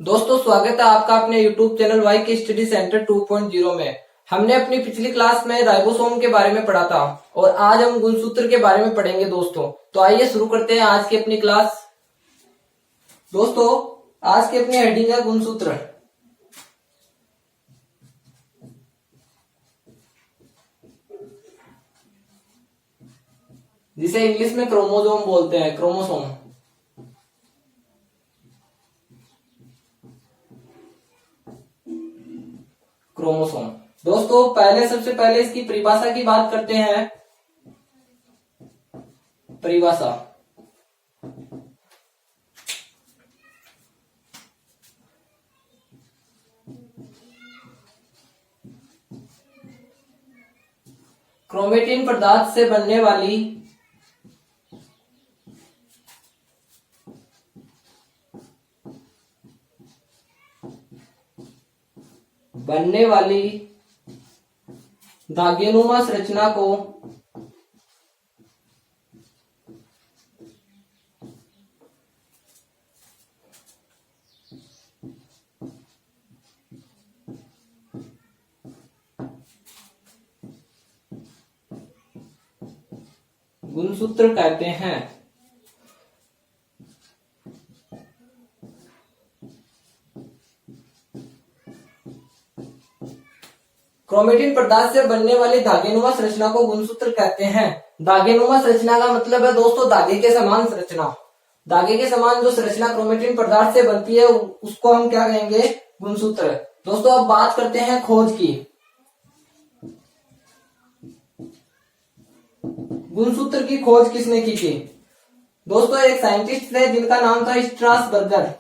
दोस्तों स्वागत है आपका अपने YouTube चैनल वाई के स्टडी सेंटर 2.0 में। हमने अपनी पिछली क्लास में राइबोसोम के बारे में पढ़ा था और आज हम गुणसूत्र के बारे में पढ़ेंगे दोस्तों। तो आइए शुरू करते हैं आज की अपनी क्लास। दोस्तों आज की अपनी हेडिंग है गुणसूत्र, जिसे इंग्लिश में क्रोमोसोम बोलते हैं। क्रोमोसोम क्रोमोसोम दोस्तों सबसे पहले इसकी परिभाषा की बात करते हैं। परिभाषा क्रोमेटिन पदार्थ से बनने वाली धागेनुमा संरचना को गुणसूत्र कहते हैं। क्रोमेटिन पदार्थ से बनने वाली धागेनुमा संरचना को गुणसूत्र कहते हैं। धागेनुमा संरचना का मतलब है दोस्तों धागे के समान संरचना। धागे के समान जो संरचना क्रोमेटिन पदार्थ से बनती है उसको हम क्या कहेंगे? गुणसूत्र। दोस्तों अब बात करते हैं खोज की। गुणसूत्र की खोज किसने की थी? दोस्तों एक साइंटिस्ट थे जिनका नाम था स्ट्रासबर्गर।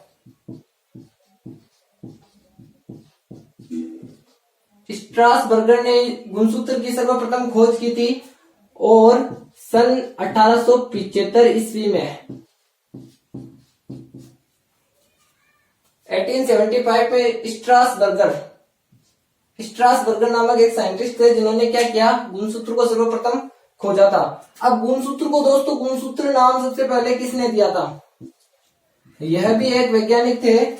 स्ट्रासबर्गर ने गुणसूत्र की सर्वप्रथम खोज की थी और सन 1875 ईस्वी में 1875 में स्ट्रासबर्गर नामक एक साइंटिस्ट थे जिन्होंने क्या किया? गुणसूत्र को सर्वप्रथम खोजा था। अब गुणसूत्र को दोस्तों गुणसूत्र नाम सबसे पहले किसने दिया था? यह भी एक वैज्ञानिक थे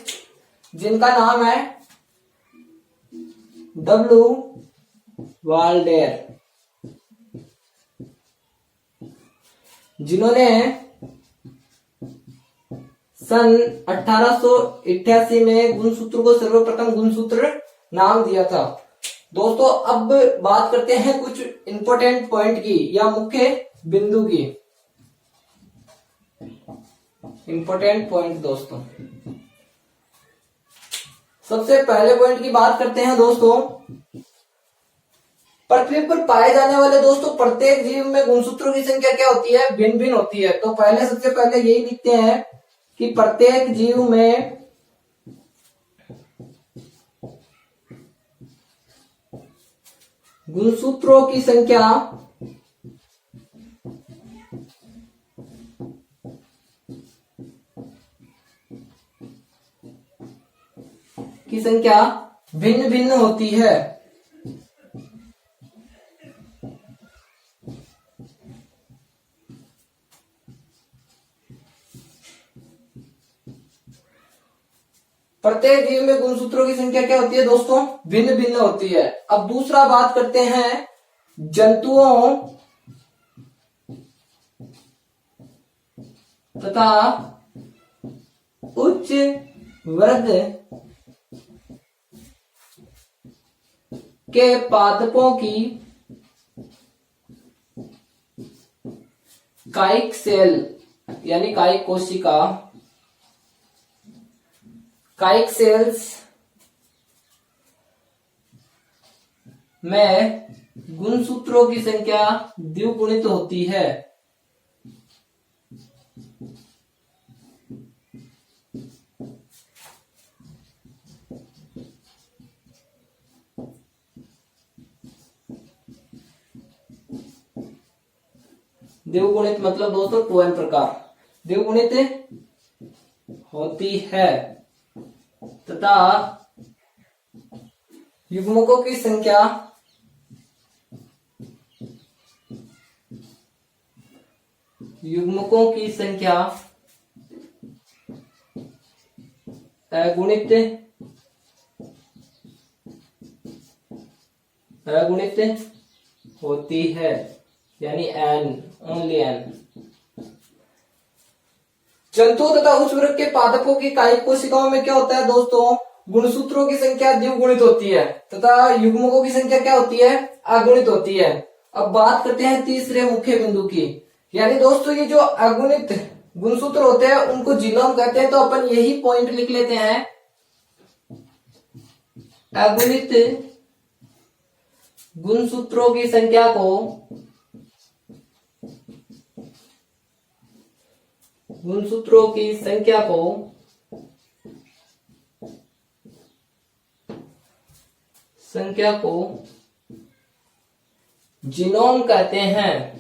जिनका नाम है W. वाल्डेर, जिन्होंने सन 1888 में गुणसूत्र को सर्वप्रथम गुणसूत्र नाम दिया था। दोस्तों अब बात करते हैं कुछ इंपॉर्टेंट पॉइंट की या मुख्य बिंदु की। इंपॉर्टेंट पॉइंट दोस्तों, सबसे पहले पॉइंट की बात करते हैं दोस्तों। पृथ्वी पर पाए जाने वाले दोस्तों प्रत्येक जीव में गुणसूत्रों की संख्या क्या होती है? भिन्न भिन्न होती है। तो सबसे पहले यही लिखते हैं कि प्रत्येक जीव में गुणसूत्रों की संख्या भिन्न भिन्न होती है। प्रत्येक जीव में गुणसूत्रों की संख्या क्या होती है दोस्तों? भिन्न भिन्न होती है। अब दूसरा बात करते हैं जंतुओं तथा उच्च वर्ग के पादपों की कायिक सेल यानी कायिक कोशिका, कायिक सेल्स में गुणसूत्रों की संख्या द्विगुणित होती है। द्विगुणित मतलब दोस्तों 2n प्रकार द्विगुणित होती है तथा युग्मकों की संख्या अगुणित होती है, यानी एन, ओनली एन। जंतु तथा उच्च वर्ग के पादपों की कायिक कोशिकाओं में क्या होता है दोस्तों, गुणसूत्रों की संख्या द्विगुणित होती है तथा युग्मकों की संख्या क्या होती है, अगुणित होती है। अब बात करते हैं तीसरे मुख्य बिंदु की, यानी दोस्तों ये जो अगुणित गुणसूत्र होते हैं उनको जीनोम कहते हैं। तो अपन यही पॉइंट लिख लेते हैं, अगुणित गुणसूत्रों की संख्या को जीनोम कहते हैं।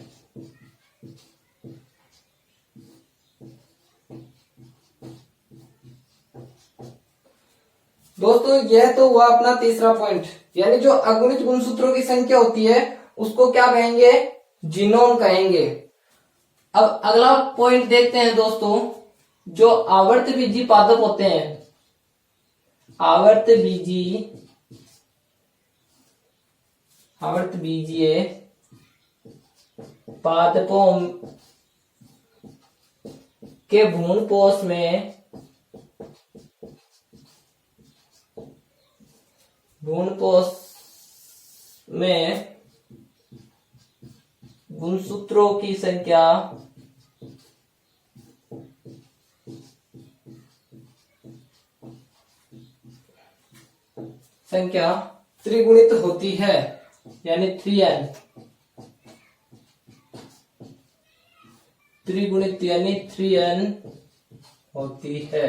दोस्तों यह तो हुआ अपना तीसरा पॉइंट, यानी जो अगुणित गुणसूत्रों की संख्या होती है उसको क्या कहेंगे, जीनोम कहेंगे। अब अगला पॉइंट देखते हैं दोस्तों, जो आवर्तबीजी पादप होते हैं, आवर्तबीजीय पादपों के भ्रूणपोष में गुणसूत्रों की संख्या त्रिगुणित होती है, यानी 3n, त्रिगुणित यानी 3n होती है।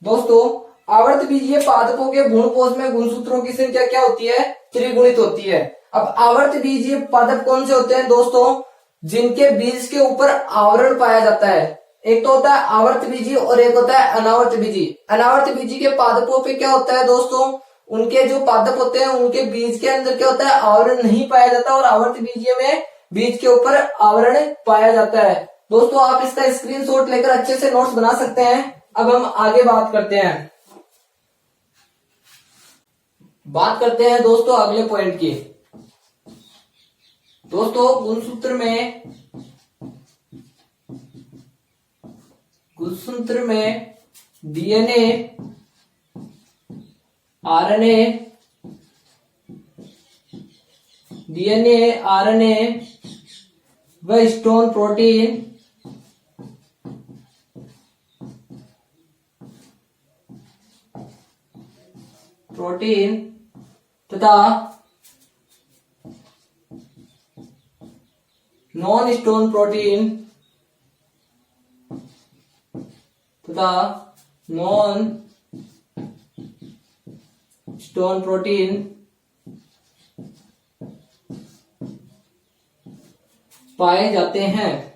दोस्तों आवर्तबीजीय पादपों के भ्रूणपोष में गुणसूत्रों की संख्या क्या होती है, त्रिगुणित होती है। अब आवर्तबीजीय पादप कौन से होते हैं दोस्तों, जिनके बीज के ऊपर आवरण पाया जाता है। एक तो होता है आवर्तबीजी और एक होता है अनावर्तबीजी। अनावर्तबीजी के पादपों पे क्या होता है दोस्तों, उनके जो पादप होते हैं उनके बीज के अंदर क्या होता है, आवरण नहीं पाया जाता, और आवर्तबीजीय में बीज के ऊपर आवरण पाया जाता है। दोस्तों आप इसका स्क्रीनशॉट लेकर अच्छे से नोट्स बना सकते हैं। अब हम आगे बात करते हैं दोस्तों अगले पॉइंट की। दोस्तों गुणसूत्र में डीएनए, आरएनए व हिस्टोन प्रोटीन तथा नॉन हिस्टोन प्रोटीन पाए जाते हैं।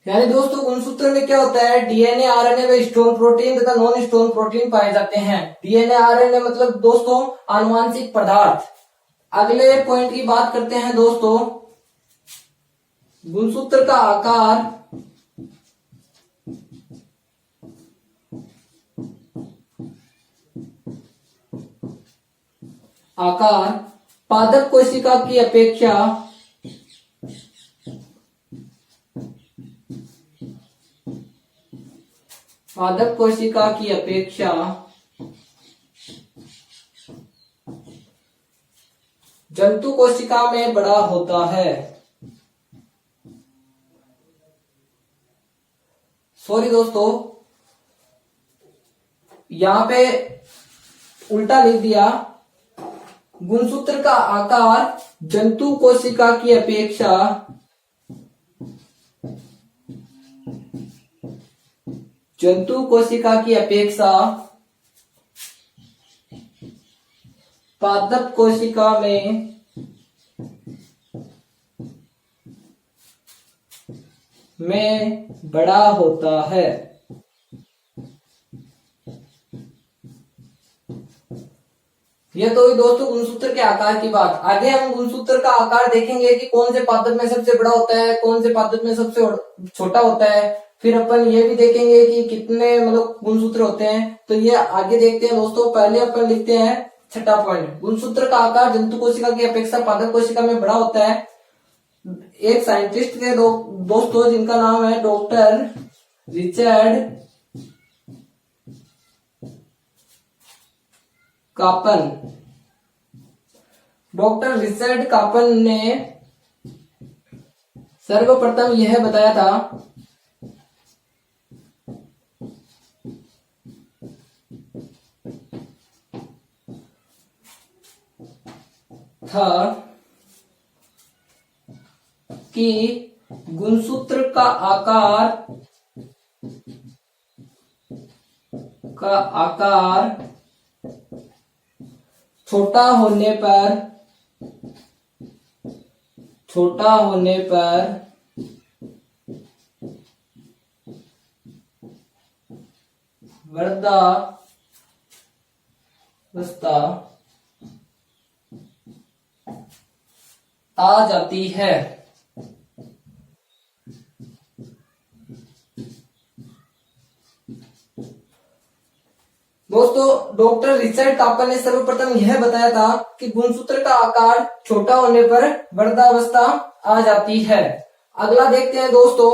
यानी दोस्तों गुणसूत्र में क्या होता है, डीएनए, आरएनए व हिस्टोन प्रोटीन तथा नॉन हिस्टोन प्रोटीन पाए जाते हैं। डीएनए, आरएनए मतलब दोस्तों आनुवांशिक पदार्थ। अगले पॉइंट की बात करते हैं दोस्तों, गुणसूत्र का आकार पादप कोशिका की अपेक्षा जंतु कोशिका में बड़ा होता है। सॉरी दोस्तों, यहां पे उल्टा लिख दिया। गुणसूत्र का आकार जंतु कोशिका की अपेक्षा पादप कोशिका में बड़ा होता है। ये तो हुई दोस्तों गुणसूत्र के आकार की बात। आगे हम गुणसूत्र का आकार देखेंगे कि कौन से पादप में सबसे बड़ा होता है, कौन से पादप में सबसे छोटा होता है। फिर अपन ये भी देखेंगे कि कितने मतलब गुणसूत्र होते हैं। तो ये आगे देखते हैं दोस्तों। पहले अपन लिखते हैं छठा पॉइंट, गुणसूत्र का आकार जंतु कोशिका की अपेक्षा पादप कोशिका में बड़ा होता है। एक साइंटिस्ट थे दोस्तों जिनका नाम है doctor Richard Kapan. Doctor Richard Kapan ने सर्वप्रथम यह बताया था कि गुणसूत्र का आकार छोटा होने पर वृद्धावस्था आ जाती है। दोस्तों डॉक्टर रिचर्ड कापन ने सर्वप्रथम यह बताया था कि गुणसूत्र का आकार छोटा होने पर वृद्धावस्था आ जाती है। अगला देखते हैं दोस्तों,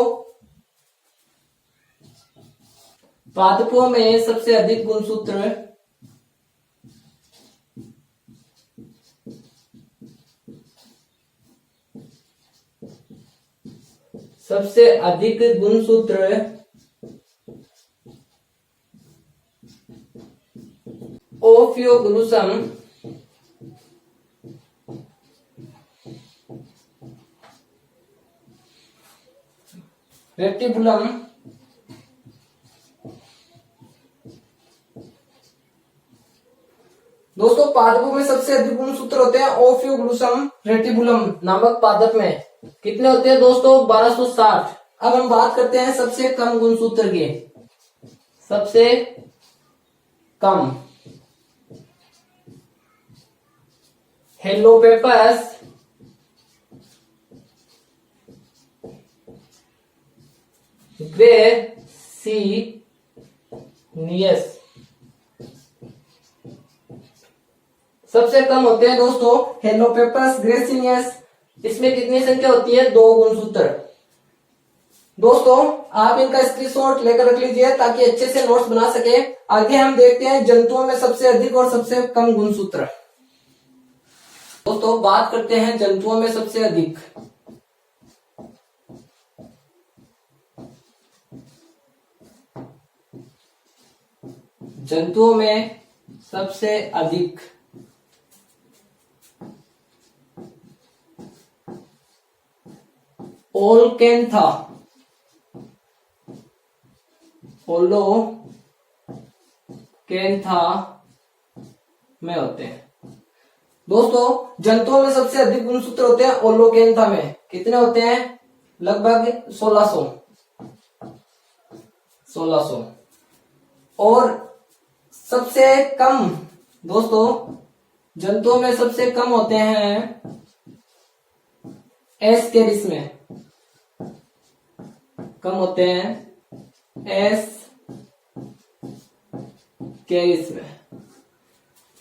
पादपों में सबसे अधिक गुणसूत्र ओफियोग्लुसम रेक्टिकुलम दोस्तों पादपों में सबसे अधिक गुणसूत्र होते हैं ओफियोग्लुसम रेटिकुलम नामक पादप में। कितने होते हैं दोस्तों? 1260। अब हम बात करते हैं सबसे कम गुणसूत्र की। सबसे कम हेलोपेपस ग्रेसिनियस सबसे कम होते हैं दोस्तों हेलोपेपस ग्रेसिनियस। इसमें कितनी संख्या होती है? 2 गुणसूत्र। दोस्तों आप इनका स्क्रीनशॉट लेकर रख लीजिए ताकि अच्छे से नोट्स बना सके। आगे हम देखते हैं जंतुओं में सबसे अधिक और सबसे कम गुणसूत्र। दोस्तों बात करते हैं जंतुओं में सबसे अधिक। जंतुओं में सबसे अधिक ओलकेंथा में होते हैं। दोस्तों जंतुओं में सबसे अधिक गुणसूत्र होते हैं ओलोकेंथा में। कितने होते हैं? लगभग 1600। और सबसे कम दोस्तों जंतुओं में सबसे कम होते हैं एस्केरिस में। कम होते हैं एस्केरिस में।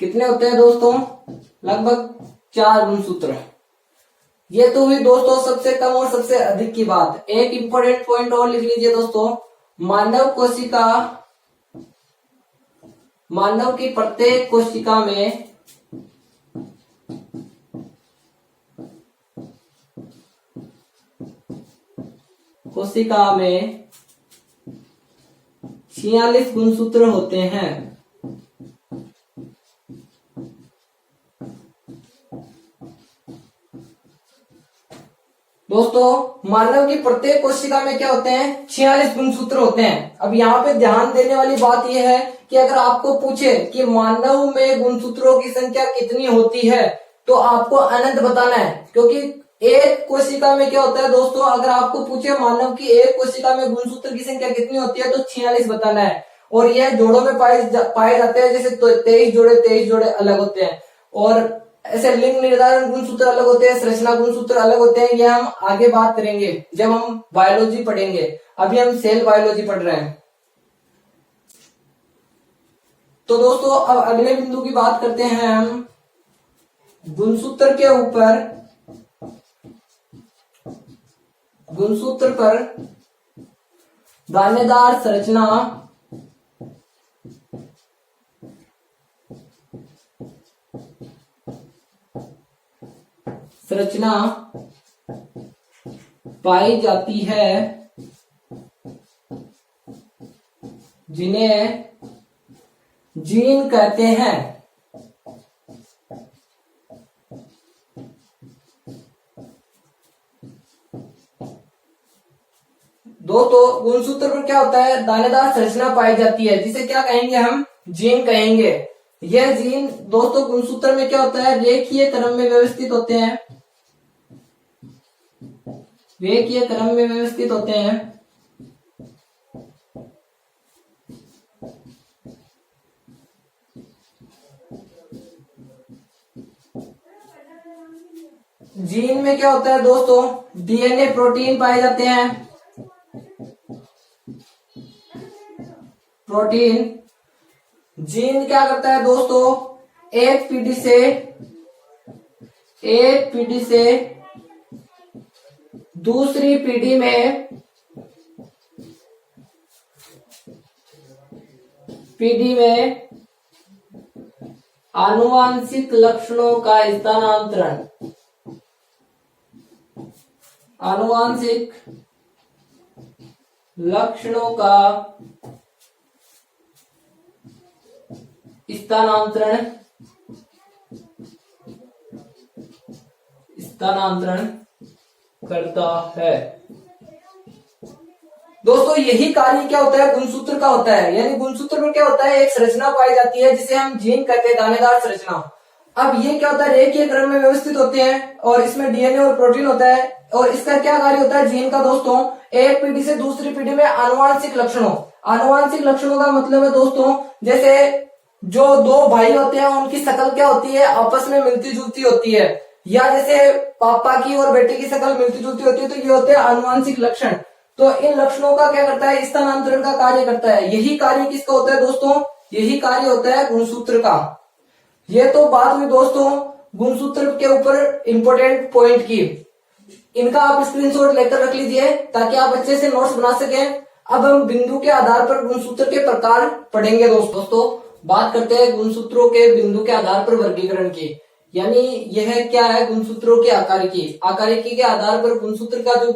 कितने होते हैं दोस्तों? लगभग 4 गुणसूत्र। ये तो हुई दोस्तों सबसे कम और सबसे अधिक की बात। एक इंपॉर्टेंट पॉइंट और लिख लीजिए दोस्तों, मानव की प्रत्येक कोशिका में 46 गुणसूत्र होते हैं। दोस्तों मानव की प्रत्येक कोशिका में क्या होते हैं? 46 गुणसूत्र होते हैं। अब यहाँ पे ध्यान देने वाली बात यह है कि अगर आपको पूछे कि मानव में गुणसूत्रों की संख्या कितनी होती है तो आपको अनंत बताना है, क्योंकि एक कोशिका में क्या होता है दोस्तों, अगर आपको पूछे मानव की एक कोशिका में गुणसूत्र की संख्या कितनी होती है तो 46 बताना है। और यह जोड़ों में पाए जाते हैं, जैसे 23 जोड़े अलग होते हैं। और ऐसे लिंग निर्धारण गुणसूत्र अलग होते हैं, संरचना गुणसूत्र अलग होते हैं। ये हम आगे बात करेंगे जब हम बायोलॉजी पढ़ेंगे। अभी हम सेल बायोलॉजी पढ़ रहे हैं। तो दोस्तों अब अगले बिंदु की बात करते हैं हम गुणसूत्र के ऊपर, गुणसूत्र पर दानेदार संरचना पाई जाती है, जिन्हें जीन कहते हैं। दोस्तों गुणसूत्र पर क्या होता है, दानेदार संरचना पाई जाती है, जिसे क्या कहेंगे हम, जीन कहेंगे। यह जीन दोस्तों गुणसूत्र में क्या होता है, रेखीय क्रम में व्यवस्थित होते हैं, रेखीय क्रम में व्यवस्थित होते हैं। जीन में क्या होता है दोस्तों, डीएनए प्रोटीन पाए जाते हैं, प्रोटीन। जीन क्या करता है दोस्तों, एक पीढ़ी से दूसरी पीढ़ी में आनुवांशिक लक्षणों का स्थानांतरण, आनुवांशिक लक्षणों का स्थानांतरण करता है। दोस्तों यही कार्य क्या होता है, गुणसूत्र का होता है। यानी गुणसूत्र में क्या होता है, एक संरचना पाई जाती है जिसे हम जीन कहते हैं, दानेदार संरचना। अब ये क्या होता है, रेखीय क्रम में व्यवस्थित होते हैं और इसमें डीएनए और प्रोटीन होता है। और इसका क्या कार्य होता है जीन का दोस्तों, एक पीढ़ी से दूसरी पीढ़ी में आनुवांशिक लक्षणों, आनुवांशिक लक्षणों का मतलब है दोस्तों, जैसे जो दो भाई होते हैं उनकी शक्ल क्या होती है, आपस में मिलती जुलती होती है, या जैसे पापा की और बेटे की शक्ल मिलती जुलती होती है, तो ये होते हैं आनुवांशिक लक्षण। तो इन लक्षणों का क्या करता है, स्थानांतरण का कार्य करता है। यही कार्य किसका होता है दोस्तों, यही कार्य होता है गुणसूत्र का। ये तो बात हुई दोस्तों गुणसूत्र के ऊपर इंपॉर्टेंट पॉइंट की, इनका आप स्क्रीनशॉट लेकर रख लीजिए ताकि आप अच्छे से नोट्स बना सकें। अब हम बिंदु के आधार पर गुणसूत्र के प्रकार पढ़ेंगे दोस्तों। बात करते हैं गुणसूत्रों के बिंदु के आधार पर वर्गीकरण की। यानी यह क्या है, गुणसूत्रों की आकारिकी के आधार पर गुणसूत्र का जो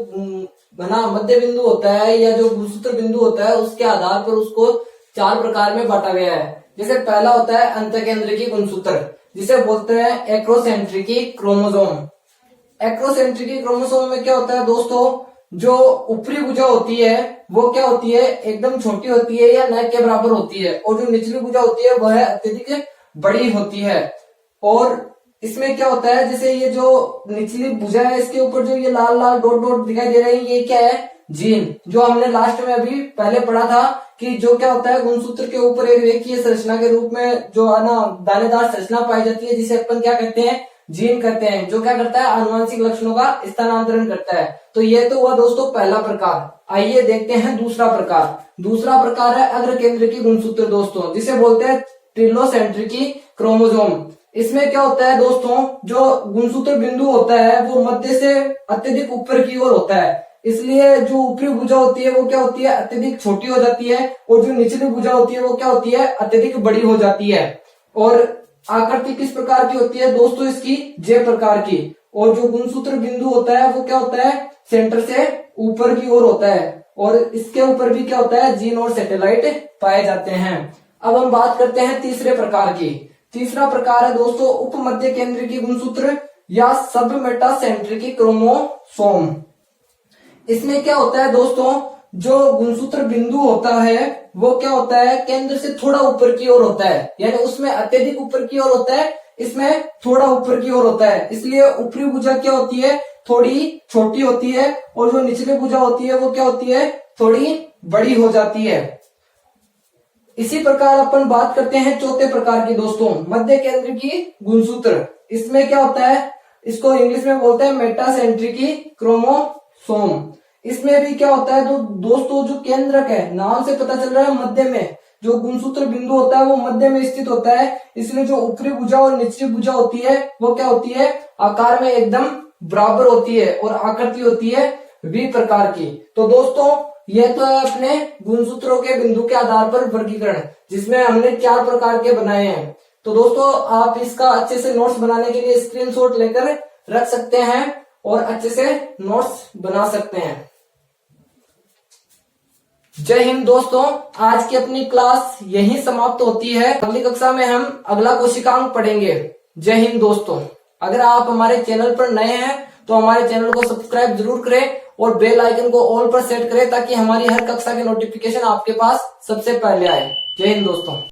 बना मध्य बिंदु होता है या जो गुणसूत्र बिंदु होता है उसके आधार पर उसको 4 प्रकार में बांटा गया है। जैसे पहला होता है अंतकेंद्रिकी गुणसूत्र, जिसे बोलते हैं एक्रोसेंट्रिकी क्रोमोसोम। एक्रोसेंट्रिकी क्रोमोसोम में क्या होता है दोस्तों, जो ऊपरी भुजा होती है वो क्या होती है, एकदम छोटी होती है या न के बराबर होती है, और जो निचली भुजा होती है वह अत्यधिक बड़ी होती है। और इसमें क्या होता है, जैसे ये जो निचली भुजा है इसके ऊपर जो ये लाल लाल डॉट डॉट दिखाई दे रहे हैं, ये क्या है, जीन। जो हमने लास्ट में अभी पहले पढ़ा था कि जो क्या होता है, गुणसूत्र के ऊपर एक रेखीय संरचना के रूप में जो है ना दानेदार संरचना पाई जाती है, जिसे अपन क्या कहते हैं, जीन कहते हैं, जो क्या करता है, आनुवांशिक लक्षणों का स्थानांतरण करता है। तो ये तो हुआ दोस्तों पहला प्रकार। आइए देखते हैं दूसरा प्रकार। दूसरा प्रकार है अग्रकेंद्रिकी गुणसूत्र दोस्तों, जिसे बोलते हैं ट्रिलोसेंट्रिकी क्रोमोसोम। इसमें क्या होता है दोस्तों, जो गुणसूत्र बिंदु होता है वो मध्य से अत्यधिक ऊपर की ओर होता है, इसलिए जो ऊपरी भुजा होती है वो क्या होती है, अत्यधिक छोटी हो जाती है, और जो निचली भुजा होती है वो क्या होती है, अत्यधिक बड़ी हो जाती है। और आकृति किस प्रकार की होती है दोस्तों, इसकी जे प्रकार की। और जो गुणसूत्र बिंदु होता है वो क्या होता है, सेंटर से ऊपर की ओर होता है, और इसके ऊपर भी क्या होता है, जीन और सैटेलाइट पाए जाते हैं। अब हम बात करते हैं तीसरे प्रकार की। तीसरा प्रकार है दोस्तों उप मध्य केंद्रिकी गुणसूत्र या सब मेटासेंट्रिकी क्रोमोसोम। इसमें क्या होता है दोस्तों, जो गुणसूत्र बिंदु होता है वो क्या होता है, केंद्र से थोड़ा ऊपर की ओर होता है, यानी उसमें अत्यधिक ऊपर की ओर होता है, इसमें थोड़ा ऊपर की ओर होता है, इसलिए ऊपरी भुजा क्या होती है, थोड़ी छोटी होती है, और जो निचली भुजा होती है वो क्या होती है, थोड़ी बड़ी हो जाती है। इसी प्रकार अपन बात करते हैं चौथे प्रकार की दोस्तों, मध्य केंद्र की गुणसूत्र। इसमें क्या होता है, इसको इंग्लिश में बोलते हैं मेटासेंट्रिकी क्रोमोसोम। इसमें भी क्या होता है तो दोस्तों, जो केंद्रक है, नाम से पता चल रहा है मध्य में जो गुणसूत्र बिंदु होता है वो मध्य में स्थित होता है। इसलिए जो ऊपरी भुजा और निचली भुजा होती है वो क्या होती है, आकार में एकदम बराबर होती है और आकृति होती है वी प्रकार की। तो दोस्तों ये तो है अपने गुणसूत्रों के बिंदु के आधार पर वर्गीकरण, जिसमें हमने 4 प्रकार के बनाए हैं। तो दोस्तों आप इसका अच्छे से नोट्स बनाने के लिए स्क्रीनशॉट लेकर रख सकते हैं और अच्छे से नोट्स बना सकते हैं। जय हिंद दोस्तों, आज की अपनी क्लास यहीं समाप्त होती है। अगली कक्षा में हम अगला कोशिकांक पढ़ेंगे। जय हिंद दोस्तों। अगर आप हमारे चैनल पर नए हैं तो हमारे चैनल को सब्सक्राइब जरूर करें और बेल आइकन को ऑल पर सेट करें ताकि हमारी हर कक्षा की नोटिफिकेशन आपके पास सबसे पहले आए। जय हिंद दोस्तों।